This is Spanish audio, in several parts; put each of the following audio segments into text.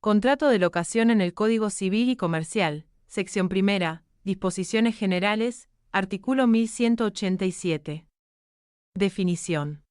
Contrato de locación en el Código Civil y Comercial, sección primera, disposiciones generales, artículo 1187. Definición.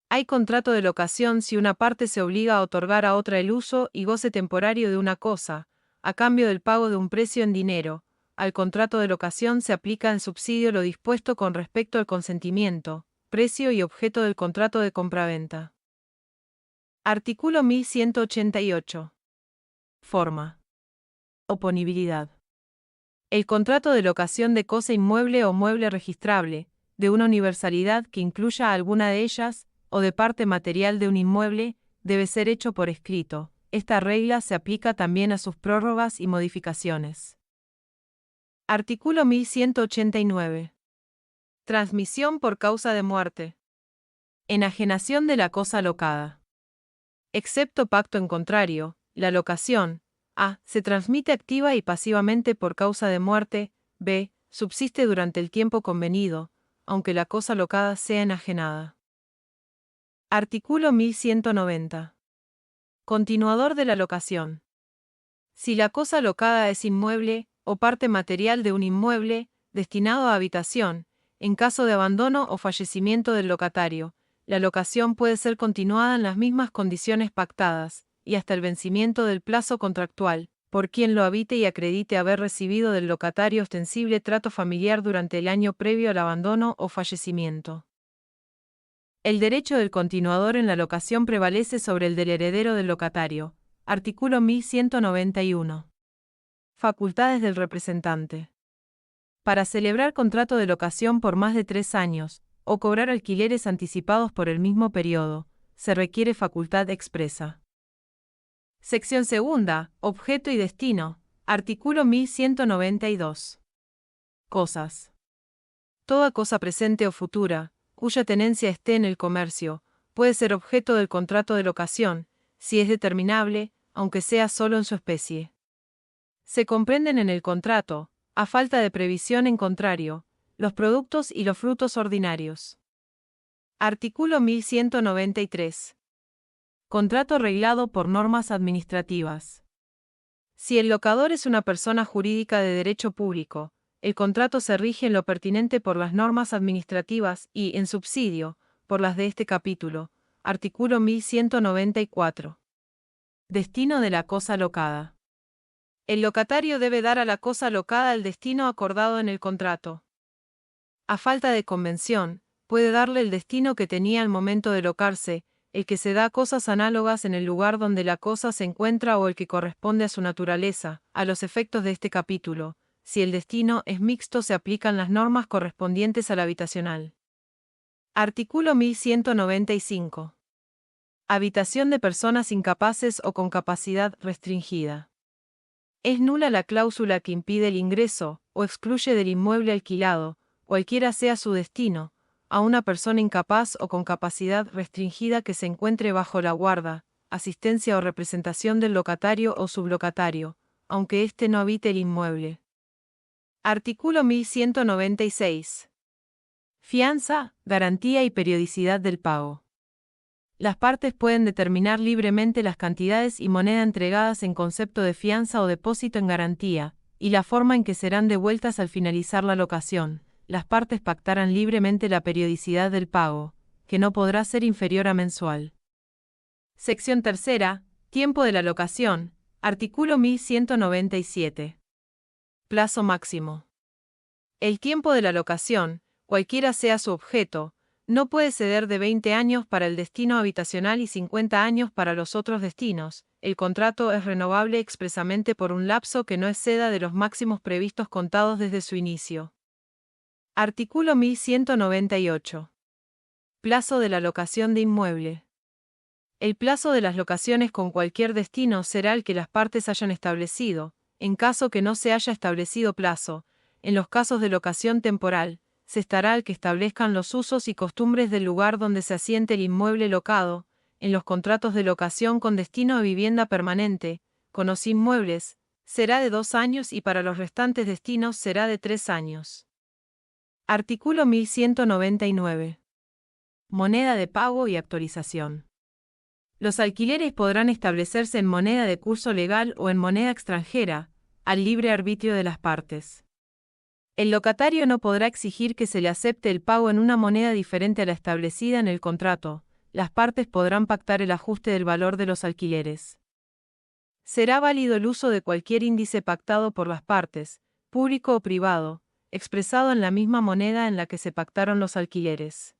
Hay contrato de locación si una parte se obliga a otorgar a otra el uso y goce temporario de una cosa, a cambio del pago de un precio en dinero. Al contrato de locación se aplica en subsidio lo dispuesto con respecto al consentimiento, precio y objeto del contrato de compraventa. Artículo 1188. Forma. Oponibilidad. El contrato de locación de cosa inmueble o mueble registrable, de una universalidad que incluya alguna de ellas, o de parte material de un inmueble, debe ser hecho por escrito. Esta regla se aplica también a sus prórrogas y modificaciones. Artículo 1189. Transmisión por causa de muerte. Enajenación de la cosa locada. Excepto pacto en contrario, la locación, a. Se transmite activa y pasivamente por causa de muerte, b. Subsiste durante el tiempo convenido, aunque la cosa locada sea enajenada. Artículo 1190. Continuador de la locación. Si la cosa locada es inmueble, o parte material de un inmueble, destinado a habitación, en caso de abandono o fallecimiento del locatario, la locación puede ser continuada en las mismas condiciones pactadas, y hasta el vencimiento del plazo contractual, por quien lo habite y acredite haber recibido del locatario ostensible trato familiar durante el año previo al abandono o fallecimiento. El derecho del continuador en la locación prevalece sobre el del heredero del locatario. Artículo 1191. Facultades del representante. Para celebrar contrato de locación por más de 3 años, o cobrar alquileres anticipados por el mismo periodo, se requiere facultad expresa. Sección segunda, objeto y destino. Artículo 1192. Cosas. Toda cosa presente o futura, cuya tenencia esté en el comercio, puede ser objeto del contrato de locación, si es determinable, aunque sea solo en su especie. Se comprenden en el contrato, a falta de previsión en contrario, los productos y los frutos ordinarios. Artículo 1193. Contrato reglado por normas administrativas. Si el locador es una persona jurídica de derecho público, el contrato se rige en lo pertinente por las normas administrativas y, en subsidio, por las de este capítulo. Artículo 1194. Destino de la cosa locada. El locatario debe dar a la cosa locada el destino acordado en el contrato. A falta de convención, puede darle el destino que tenía al momento de locarse, el que se da a cosas análogas en el lugar donde la cosa se encuentra o el que corresponde a su naturaleza. A los efectos de este capítulo, si el destino es mixto, se aplican las normas correspondientes al habitacional. Artículo 1195. Habitación de personas incapaces o con capacidad restringida. Es nula la cláusula que impide el ingreso, o excluye del inmueble alquilado, cualquiera sea su destino, a una persona incapaz o con capacidad restringida que se encuentre bajo la guarda, asistencia o representación del locatario o sublocatario, aunque éste no habite el inmueble. Artículo 1196. Fianza, garantía y periodicidad del pago. Las partes pueden determinar libremente las cantidades y moneda entregadas en concepto de fianza o depósito en garantía, y la forma en que serán devueltas al finalizar la locación. Las partes pactarán libremente la periodicidad del pago, que no podrá ser inferior a mensual. Sección tercera, tiempo de la locación. Artículo 1197. Plazo máximo. El tiempo de la locación, cualquiera sea su objeto, no puede exceder de 20 años para el destino habitacional y 50 años para los otros destinos. El contrato es renovable expresamente por un lapso que no exceda de los máximos previstos contados desde su inicio. Artículo 1198. Plazo de la locación de inmueble. El plazo de las locaciones con cualquier destino será el que las partes hayan establecido. En caso que no se haya establecido plazo, en los casos de locación temporal, se estará al que establezcan los usos y costumbres del lugar donde se asiente el inmueble locado. En los contratos de locación con destino a vivienda permanente, con o sin muebles, será de 2 años y para los restantes destinos será de 3 años. Artículo 1199. Moneda de pago y actualización. Los alquileres podrán establecerse en moneda de curso legal o en moneda extranjera, al libre arbitrio de las partes. El locatario no podrá exigir que se le acepte el pago en una moneda diferente a la establecida en el contrato. Las partes podrán pactar el ajuste del valor de los alquileres. Será válido el uso de cualquier índice pactado por las partes, público o privado, expresado en la misma moneda en la que se pactaron los alquileres.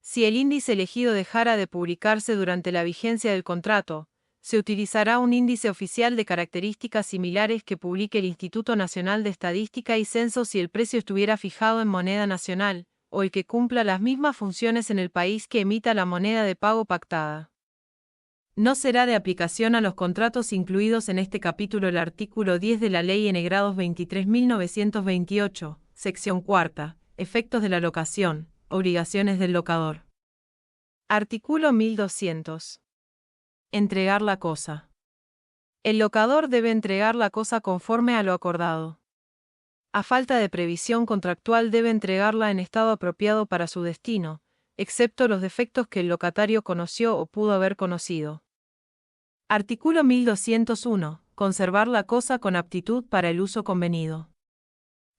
Si el índice elegido dejara de publicarse durante la vigencia del contrato, se utilizará un índice oficial de características similares que publique el Instituto Nacional de Estadística y Censo si el precio estuviera fijado en moneda nacional, o el que cumpla las mismas funciones en el país que emita la moneda de pago pactada. No será de aplicación a los contratos incluidos en este capítulo el artículo 10 de la Ley N. 23.928, sección 4, efectos de la locación, obligaciones del locador. Artículo 1200. Entregar la cosa. El locador debe entregar la cosa conforme a lo acordado. A falta de previsión contractual debe entregarla en estado apropiado para su destino, excepto los defectos que el locatario conoció o pudo haber conocido. Artículo 1201. Conservar la cosa con aptitud para el uso convenido.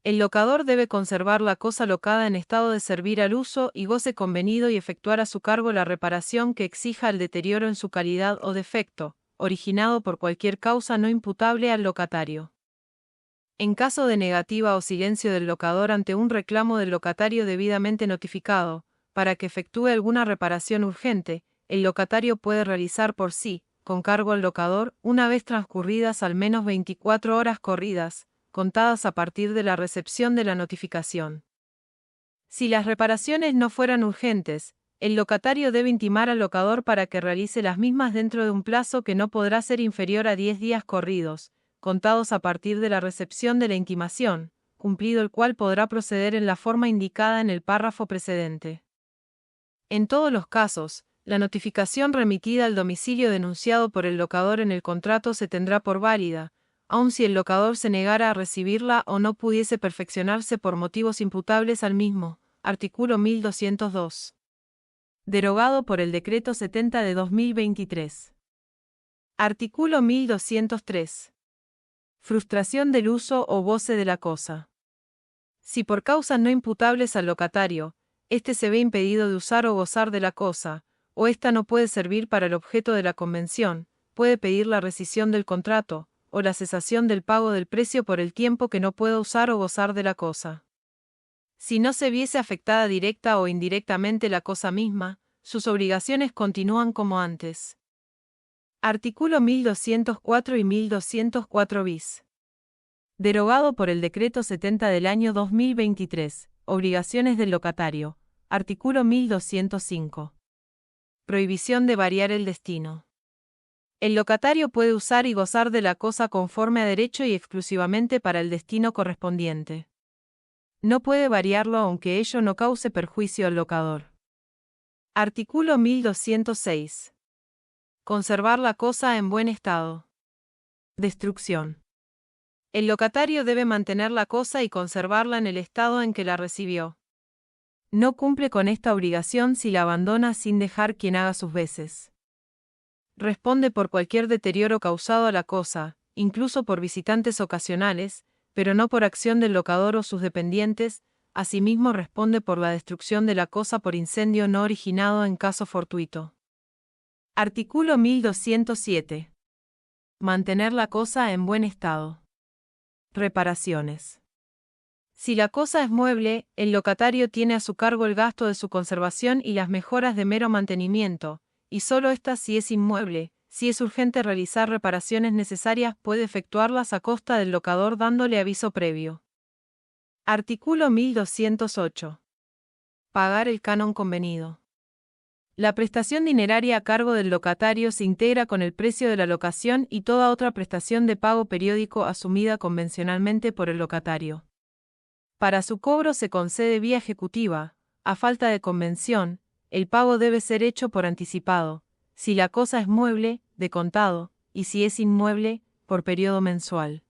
El locador debe conservar la cosa locada en estado de servir al uso y goce convenido y efectuar a su cargo la reparación que exija el deterioro en su calidad o defecto, originado por cualquier causa no imputable al locatario. En caso de negativa o silencio del locador ante un reclamo del locatario debidamente notificado, para que efectúe alguna reparación urgente, el locatario puede realizar por sí, con cargo al locador, una vez transcurridas al menos 24 horas corridas, contadas a partir de la recepción de la notificación. Si las reparaciones no fueran urgentes, el locatario debe intimar al locador para que realice las mismas dentro de un plazo que no podrá ser inferior a 10 días corridos, contados a partir de la recepción de la intimación, cumplido el cual podrá proceder en la forma indicada en el párrafo precedente. En todos los casos, la notificación remitida al domicilio denunciado por el locador en el contrato se tendrá por válida, aun si el locador se negara a recibirla o no pudiese perfeccionarse por motivos imputables al mismo. Artículo 1202. Derogado por el Decreto 70 de 2023. Artículo 1203. Frustración del uso o goce de la cosa. Si por causas no imputables al locatario, éste se ve impedido de usar o gozar de la cosa, o ésta no puede servir para el objeto de la convención, puede pedir la rescisión del contrato, o la cesación del pago del precio por el tiempo que no pueda usar o gozar de la cosa. Si no se viese afectada directa o indirectamente la cosa misma, sus obligaciones continúan como antes. Artículo 1204 y 1204 bis. Derogado por el Decreto 70 del año 2023, obligaciones del locatario. Artículo 1205. Prohibición de variar el destino. El locatario puede usar y gozar de la cosa conforme a derecho y exclusivamente para el destino correspondiente. No puede variarlo aunque ello no cause perjuicio al locador. Artículo 1206. Conservar la cosa en buen estado. Destrucción. El locatario debe mantener la cosa y conservarla en el estado en que la recibió. No cumple con esta obligación si la abandona sin dejar quien haga sus veces. Responde por cualquier deterioro causado a la cosa, incluso por visitantes ocasionales, pero no por acción del locador o sus dependientes. Asimismo responde por la destrucción de la cosa por incendio no originado en caso fortuito. Artículo 1207. Mantener la cosa en buen estado. Reparaciones. Si la cosa es mueble, el locatario tiene a su cargo el gasto de su conservación y las mejoras de mero mantenimiento, y solo esta si es inmueble. Si es urgente realizar reparaciones necesarias, puede efectuarlas a costa del locador dándole aviso previo. Artículo 1208. Pagar el canon convenido. La prestación dineraria a cargo del locatario se integra con el precio de la locación y toda otra prestación de pago periódico asumida convencionalmente por el locatario. Para su cobro se concede vía ejecutiva. A falta de convención, el pago debe ser hecho por anticipado, si la cosa es mueble, de contado, y si es inmueble, por periodo mensual.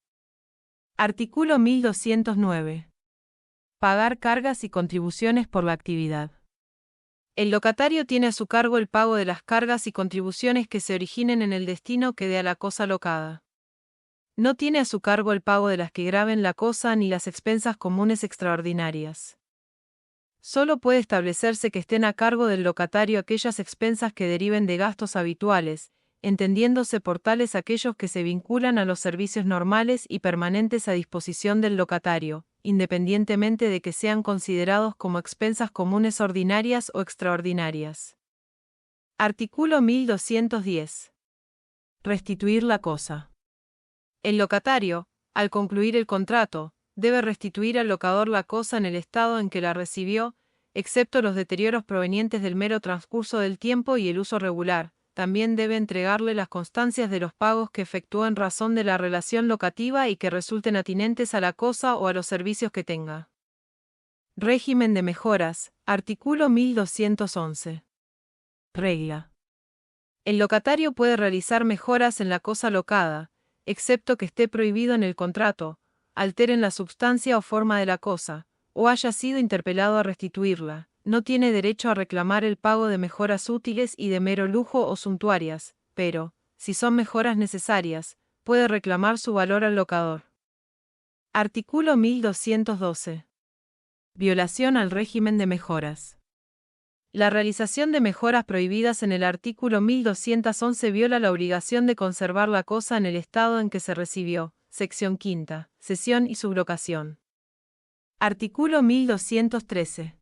Artículo 1209. Pagar cargas y contribuciones por la actividad. El locatario tiene a su cargo el pago de las cargas y contribuciones que se originen en el destino que dé a la cosa locada. No tiene a su cargo el pago de las que graven la cosa ni las expensas comunes extraordinarias. Solo puede establecerse que estén a cargo del locatario aquellas expensas que deriven de gastos habituales, entendiéndose por tales aquellos que se vinculan a los servicios normales y permanentes a disposición del locatario, independientemente de que sean considerados como expensas comunes ordinarias o extraordinarias. Artículo 1210. Restituir la cosa. El locatario, al concluir el contrato, debe restituir al locador la cosa en el estado en que la recibió, excepto los deterioros provenientes del mero transcurso del tiempo y el uso regular. También debe entregarle las constancias de los pagos que efectuó en razón de la relación locativa y que resulten atinentes a la cosa o a los servicios que tenga. Régimen de mejoras. Artículo 1211. Regla. El locatario puede realizar mejoras en la cosa locada, excepto que esté prohibido en el contrato, alteren la substancia o forma de la cosa, o haya sido interpelado a restituirla. No tiene derecho a reclamar el pago de mejoras útiles y de mero lujo o suntuarias, pero, si son mejoras necesarias, puede reclamar su valor al locador. Artículo 1212. Violación al régimen de mejoras. La realización de mejoras prohibidas en el artículo 1211 viola la obligación de conservar la cosa en el estado en que se recibió, sección quinta, cesión y sublocación. Artículo 1213.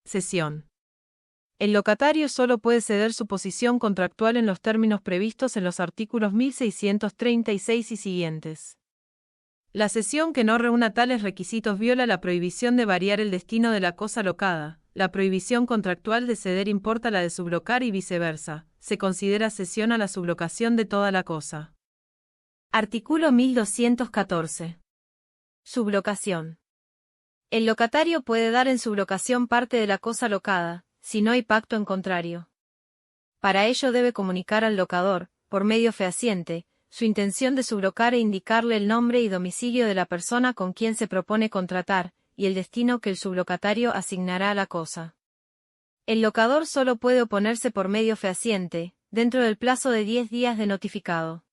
Cesión. El locatario solo puede ceder su posición contractual en los términos previstos en los artículos 1636 y siguientes. La cesión que no reúna tales requisitos viola la prohibición de variar el destino de la cosa locada. La prohibición contractual de ceder importa la de sublocar y viceversa. Se considera cesión a la sublocación de toda la cosa. Artículo 1214. Sublocación. El locatario puede dar en sublocación parte de la cosa locada, si no hay pacto en contrario. Para ello debe comunicar al locador, por medio fehaciente, su intención de sublocar e indicarle el nombre y domicilio de la persona con quien se propone contratar, y el destino que el sublocatario asignará a la cosa. El locador solo puede oponerse por medio fehaciente, dentro del plazo de 10 días de notificado.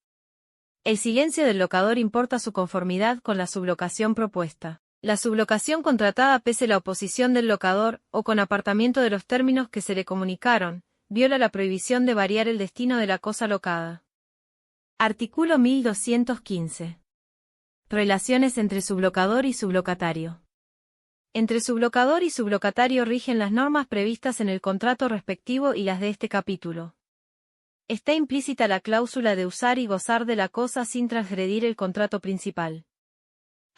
El silencio del locador importa su conformidad con la sublocación propuesta. La sublocación contratada pese la oposición del locador, o con apartamiento de los términos que se le comunicaron, viola la prohibición de variar el destino de la cosa locada. Artículo 1215. Relaciones entre sublocador y sublocatario. Entre sublocador y sublocatario rigen las normas previstas en el contrato respectivo y las de este capítulo. Está implícita la cláusula de usar y gozar de la cosa sin transgredir el contrato principal.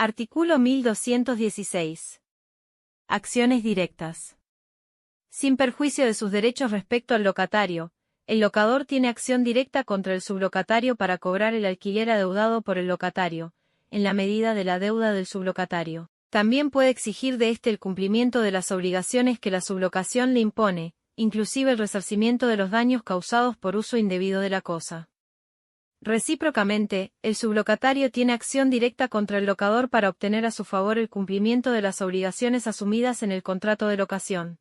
Artículo 1216. Acciones directas. Sin perjuicio de sus derechos respecto al locatario, el locador tiene acción directa contra el sublocatario para cobrar el alquiler adeudado por el locatario, en la medida de la deuda del sublocatario. También puede exigir de éste el cumplimiento de las obligaciones que la sublocación le impone, inclusive el resarcimiento de los daños causados por uso indebido de la cosa. Recíprocamente, el sublocatario tiene acción directa contra el locador para obtener a su favor el cumplimiento de las obligaciones asumidas en el contrato de locación.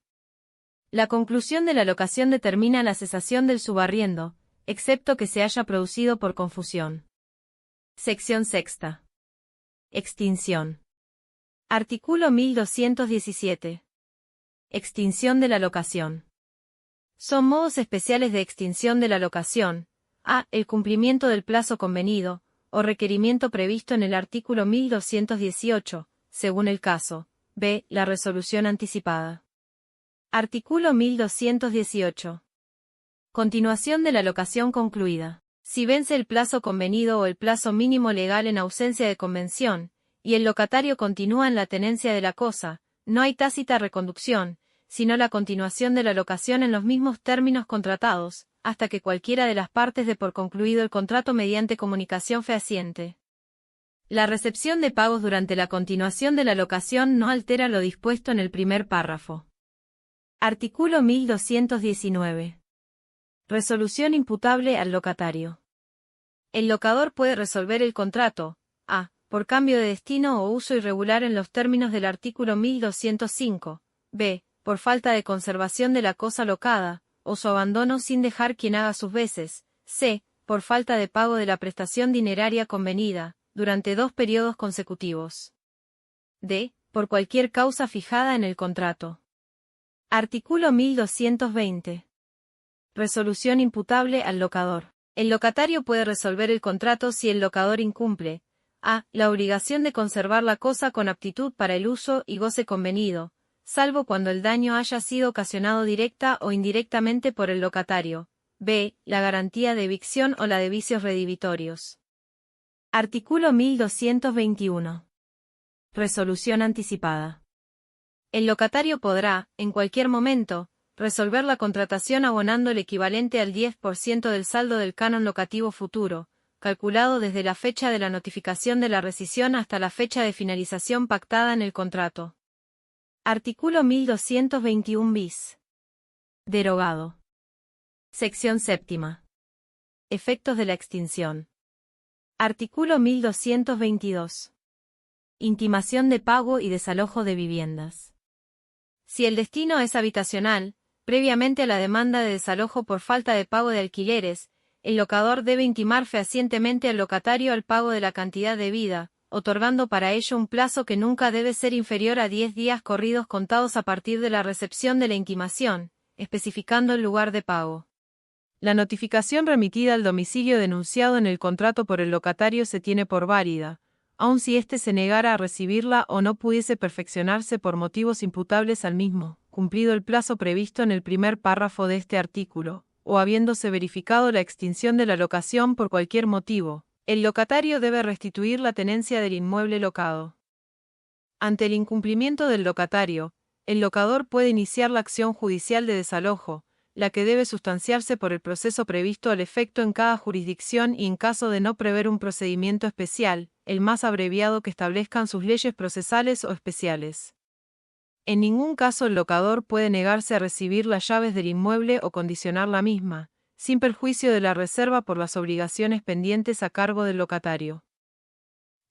La conclusión de la locación determina la cesación del subarriendo, excepto que se haya producido por confusión. Sección sexta. Extinción. Artículo 1217. Extinción de la locación. Son modos especiales de extinción de la locación: a. El cumplimiento del plazo convenido, o requerimiento previsto en el artículo 1218, según el caso. b. La resolución anticipada. Artículo 1218. Continuación de la locación concluida. Si vence el plazo convenido o el plazo mínimo legal en ausencia de convención, y el locatario continúa en la tenencia de la cosa, no hay tácita reconducción, sino la continuación de la locación en los mismos términos contratados, hasta que cualquiera de las partes dé por concluido el contrato mediante comunicación fehaciente. La recepción de pagos durante la continuación de la locación no altera lo dispuesto en el primer párrafo. Artículo 1219. Resolución imputable al locatario. El locador puede resolver el contrato, a. por cambio de destino o uso irregular en los términos del artículo 1205, b. por falta de conservación de la cosa locada, o su abandono sin dejar quien haga sus veces, c. por falta de pago de la prestación dineraria convenida, durante 2 periodos consecutivos. d. por cualquier causa fijada en el contrato. Artículo 1220. Resolución imputable al locador. El locatario puede resolver el contrato si el locador incumple: a. la obligación de conservar la cosa con aptitud para el uso y goce convenido, salvo cuando el daño haya sido ocasionado directa o indirectamente por el locatario; b. la garantía de evicción o la de vicios redivitorios. Artículo 1221. Resolución anticipada. El locatario podrá, en cualquier momento, resolver la contratación abonando el equivalente al 10% del saldo del canon locativo futuro, calculado desde la fecha de la notificación de la rescisión hasta la fecha de finalización pactada en el contrato. Artículo 1221 bis. Derogado. Sección séptima. Efectos de la extinción. Artículo 1222. Intimación de pago y desalojo de viviendas. Si el destino es habitacional, previamente a la demanda de desalojo por falta de pago de alquileres, el locador debe intimar fehacientemente al locatario al pago de la cantidad debida, otorgando para ello un plazo que nunca debe ser inferior a 10 días corridos contados a partir de la recepción de la intimación, especificando el lugar de pago. La notificación remitida al domicilio denunciado en el contrato por el locatario se tiene por válida, aun si éste se negara a recibirla o no pudiese perfeccionarse por motivos imputables al mismo, cumplido el plazo previsto en el primer párrafo de este artículo, o habiéndose verificado la extinción de la locación por cualquier motivo. El locatario debe restituir la tenencia del inmueble locado. Ante el incumplimiento del locatario, el locador puede iniciar la acción judicial de desalojo, la que debe sustanciarse por el proceso previsto al efecto en cada jurisdicción y en caso de no prever un procedimiento especial, el más abreviado que establezcan sus leyes procesales o especiales. En ningún caso el locador puede negarse a recibir las llaves del inmueble o condicionar la misma, sin perjuicio de la reserva por las obligaciones pendientes a cargo del locatario.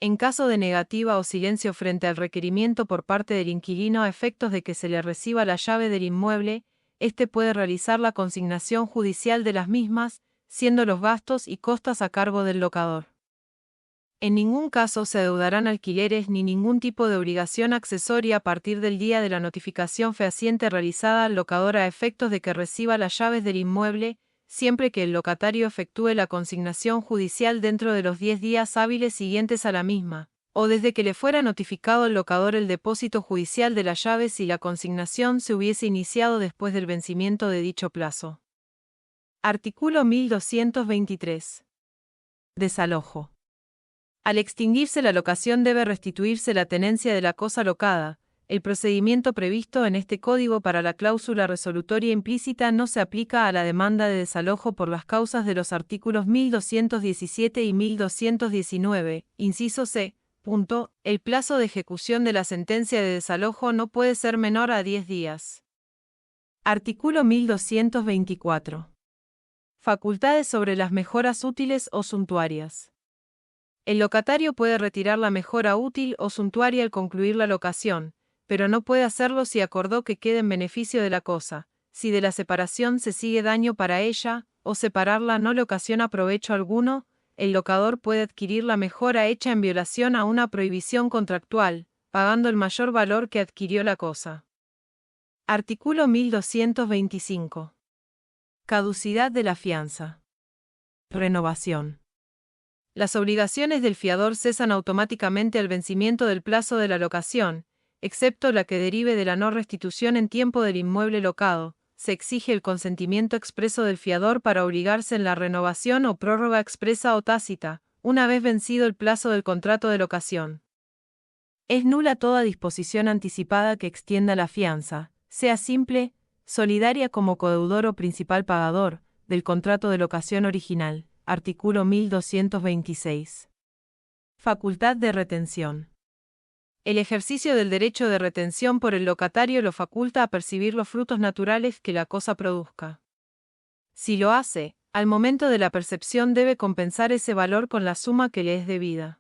En caso de negativa o silencio frente al requerimiento por parte del inquilino a efectos de que se le reciba la llave del inmueble, éste puede realizar la consignación judicial de las mismas, siendo los gastos y costas a cargo del locador. En ningún caso se adeudarán alquileres ni ningún tipo de obligación accesoria a partir del día de la notificación fehaciente realizada al locador a efectos de que reciba las llaves del inmueble, siempre que el locatario efectúe la consignación judicial dentro de los 10 días hábiles siguientes a la misma, o desde que le fuera notificado al locador el depósito judicial de las llaves si la consignación se hubiese iniciado después del vencimiento de dicho plazo. Artículo 1223. Desalojo. Al extinguirse la locación debe restituirse la tenencia de la cosa locada. El procedimiento previsto en este código para la cláusula resolutoria implícita no se aplica a la demanda de desalojo por las causas de los artículos 1217 y 1219, inciso c. El plazo de ejecución de la sentencia de desalojo no puede ser menor a 10 días. Artículo 1224. Facultades sobre las mejoras útiles o suntuarias. El locatario puede retirar la mejora útil o suntuaria al concluir la locación, pero no puede hacerlo si acordó que quede en beneficio de la cosa, si de la separación se sigue daño para ella, o separarla no le ocasiona provecho alguno. El locador puede adquirir la mejora hecha en violación a una prohibición contractual, pagando el mayor valor que adquirió la cosa. Artículo 1225. Caducidad de la fianza. Renovación. Las obligaciones del fiador cesan automáticamente al vencimiento del plazo de la locación, excepto la que derive de la no restitución en tiempo del inmueble locado. Se exige el consentimiento expreso del fiador para obligarse en la renovación o prórroga expresa o tácita, una vez vencido el plazo del contrato de locación. Es nula toda disposición anticipada que extienda la fianza, sea simple, solidaria como codeudor o principal pagador, del contrato de locación original. Artículo 1226. Facultad de retención. El ejercicio del derecho de retención por el locatario lo faculta a percibir los frutos naturales que la cosa produzca. Si lo hace, al momento de la percepción debe compensar ese valor con la suma que le es debida.